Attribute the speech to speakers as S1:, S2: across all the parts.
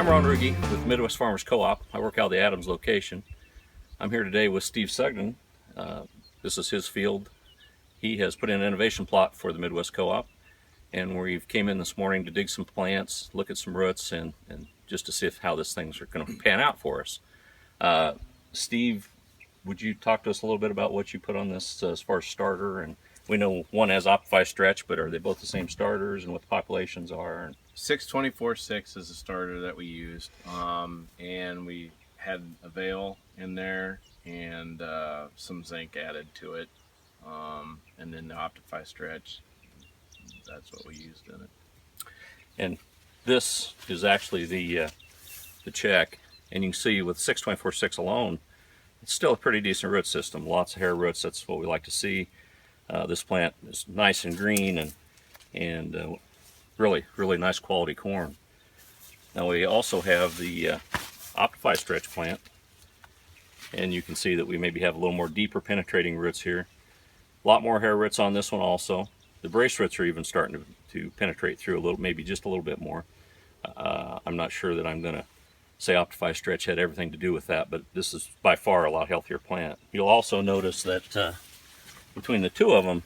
S1: I'm Ron Ruhge with Midwest Farmers Co-op. I work out of the Adams location. I'm here today with Steve Sugden. This is his field. He has put in an innovation plot for the Midwest Co-op, and we came in this morning to dig some plants, look at some roots, and just to see how these things are going to pan out for us. Steve, would you talk to us a little bit about what you put on this as far as starter? And we know one has Optify Stretch, but are they both the same starters, and what the populations are?
S2: 624-6 is the starter that we used, and we had a veil in there and some zinc added to it, and then the Optify Stretch, that's what we used in it.
S1: And this is actually the check, and you can see with 624-6 alone, it's still a pretty decent root system. Lots of hair roots, that's what we like to see. This plant is nice and green and really nice quality corn. Now we also have the Optify Stretch plant, and you can see that we maybe have a little more deeper penetrating roots here. A lot more hair roots on this one also. The brace roots are even starting to penetrate through a little, maybe just a little bit more. I'm not sure that I'm going to say Optify Stretch had everything to do with that, but this is by far a lot healthier plant. You'll also notice that between the two of them,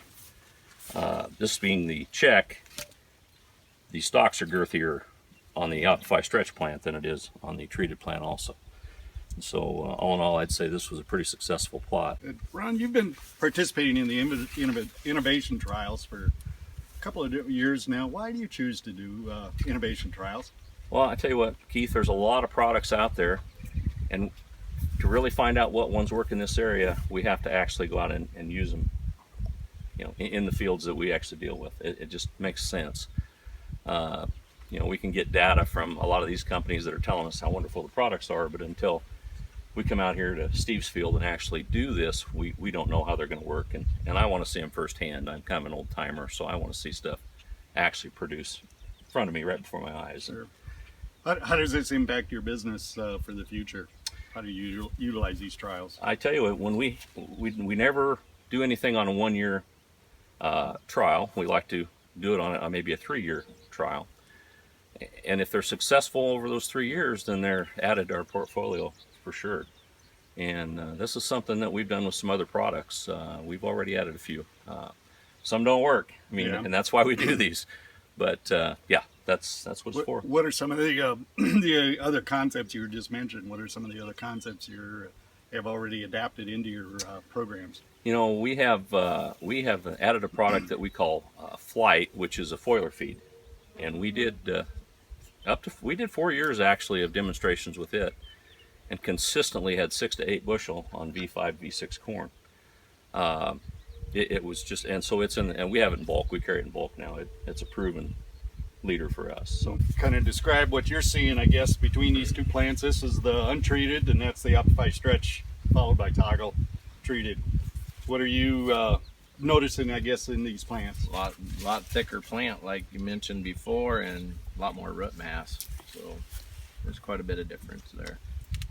S1: this being the check, the stalks are girthier on the Optify Stretch plant than it is on the treated plant also. And so all in all, I'd say this was a pretty successful plot.
S3: Ron, you've been participating in the innovation trials for a couple of years now. Why do you choose to do innovation trials?
S1: Well, I tell you what, Keith, there's a lot of products out there, and to really find out what ones work in this area, we have to actually go out and use them, in the fields that we actually deal with. It just makes sense. We can get data from a lot of these companies that are telling us how wonderful the products are, but until we come out here to Steve's field and actually do this, we don't know how they're going to work, and I want to see them firsthand. I'm kind of an old timer, so I want to see stuff actually produce in front of me right before my eyes.
S3: Sure. How does this impact your business for the future? How do you utilize these trials?
S1: I tell you what, when we never do anything on a 1-year trial. We like to do it on maybe a 3-year trial. And if they're successful over those 3 years, then they're added to our portfolio for sure. And this is something that we've done with some other products. We've already added a few. Some don't work. And that's why we do these. But yeah, that's what it's for.
S3: What are some of the other concepts you just mentioned? What are some of the other concepts you have already adapted into your programs?
S1: We have added a product that we call Flight, which is a foiler feed, and we did 4 years actually of demonstrations with it, and consistently had 6 to 8 bushel on V5, V6 corn. It was just, and so it's in, and we have it in bulk. We carry it in bulk now. It's a proven leader for us. So
S3: kind of describe what you're seeing, I guess, between these two plants. This is the untreated, and that's the Optify Stretch, followed by Toggle treated. What are you noticing, I guess, in these plants?
S2: A lot thicker plant, like you mentioned before, and a lot more root mass. So there's quite a bit of difference there.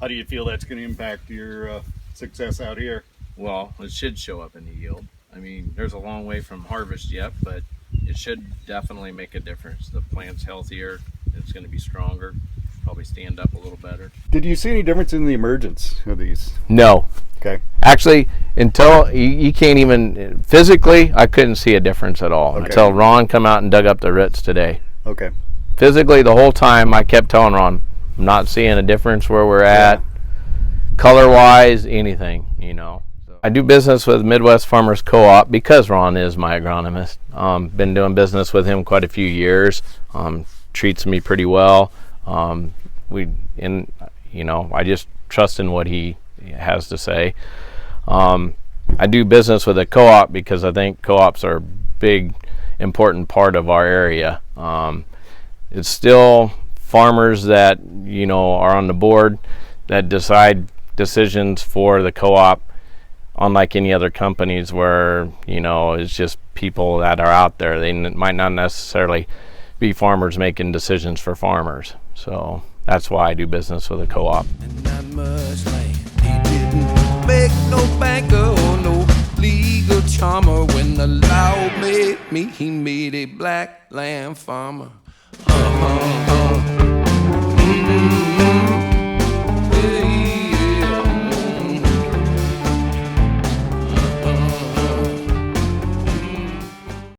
S3: How do you feel that's going to impact your success out here?
S2: Well, it should show up in the yield. There's a long way from harvest yet, but it should definitely make a difference. The plant's healthier, it's going to be stronger, probably stand up a little better.
S3: Did you see any difference in the emergence of these?
S4: No.
S3: Okay.
S4: Actually, until you can't even, physically, I couldn't see a difference at all until Ron come out and dug up the roots today.
S3: Okay.
S4: Physically, the whole time I kept telling Ron, I'm not seeing a difference where we're at, color-wise, anything, So. I do business with Midwest Farmers Co-op because Ron is my agronomist. Been doing business with him quite a few years. Treats me pretty well. I just trust in what he has to say. I do business with a co-op because I think co-ops are a big, important part of our area. It's still farmers that, are on the board that decide decisions for the co-op, unlike any other companies where, it's just people that are out there. They might not necessarily be farmers making decisions for farmers. So that's why I do business with a co-op.
S5: And not much land. He didn't make no banker or no legal charmer. When the law made me, he made a black land farmer.